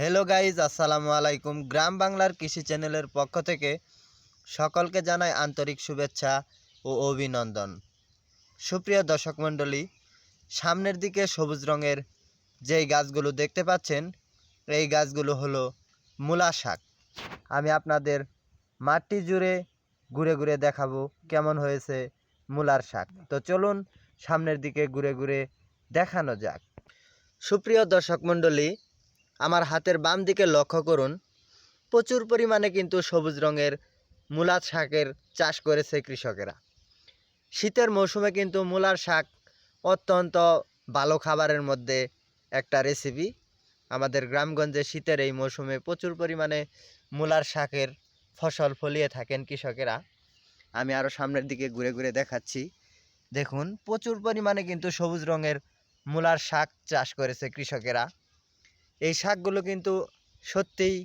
Hello guys, আসসালামু আলাইকুম। গ্রাম বাংলার কৃষি চ্যানেলের পক্ষ থেকে সকলকে জানাই আন্তরিক শুভেচ্ছা ও অভিনন্দন। সুপ্রিয় দর্শক মণ্ডলী, সামনের দিকে সবুজ রঙের যেই গাছগুলো দেখতে পাচ্ছেন, এই গাছগুলো হলো মূলা শাক। আমি আপনাদের মাটি জুড়ে ঘুরে ঘুরে দেখাবো কেমন হয়েছে মূলার শাক। তো চলুন সামনের দিকে ঘুরে ঘুরে দেখানো যাক। সুপ্রিয় দর্শক মণ্ডলী, আমার হাতের বাম দিকে লক্ষ্য করুন, প্রচুর পরিমাণে কিন্তু সবুজ রঙের মূলা শাকের চাষ করেছে কৃষকেরা। শীতের মৌসুমে কিন্তু মূলার শাক অত্যন্ত ভালো খাবারের মধ্যে একটা রেসিপি। আমাদের গ্রামগঞ্জে শীতের এই মৌসুমে প্রচুর পরিমাণে মূলার শাকের ফসল ফলিয়ে থাকেন কৃষকেরা। আমি আরও সামনের দিকে ঘুরে ঘুরে দেখাচ্ছি। দেখুন, প্রচুর পরিমাণে কিন্তু সবুজ রঙের মূলার শাক চাষ করেছে কৃষকেরা। এই শাকগুলো কিন্তু সত্যিই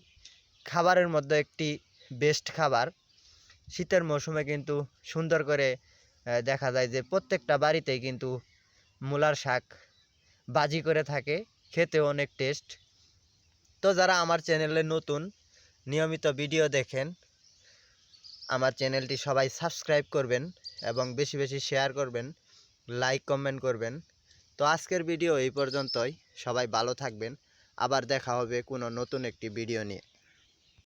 খাবারের মধ্যে একটি বেস্ট খাবার। শীতের মৌসুমে কিন্তু সুন্দর করে দেখা যায় যে প্রত্যেকটা বাড়িতেই কিন্তু মূলার শাক ভাজি করে থাকে, খেতে অনেক টেস্ট। তো যারা আমার চ্যানেলে নতুন, নিয়মিত ভিডিও দেখেন, আমার চ্যানেলটি সবাই সাবস্ক্রাইব করবেন এবং বেশি বেশি শেয়ার করবেন, লাইক কমেন্ট করবেন। তো আজকের ভিডিও এই পর্যন্তই। সবাই ভালো থাকবেন। আবার দেখা হবে কোনো নতুন একটি ভিডিও নিয়ে।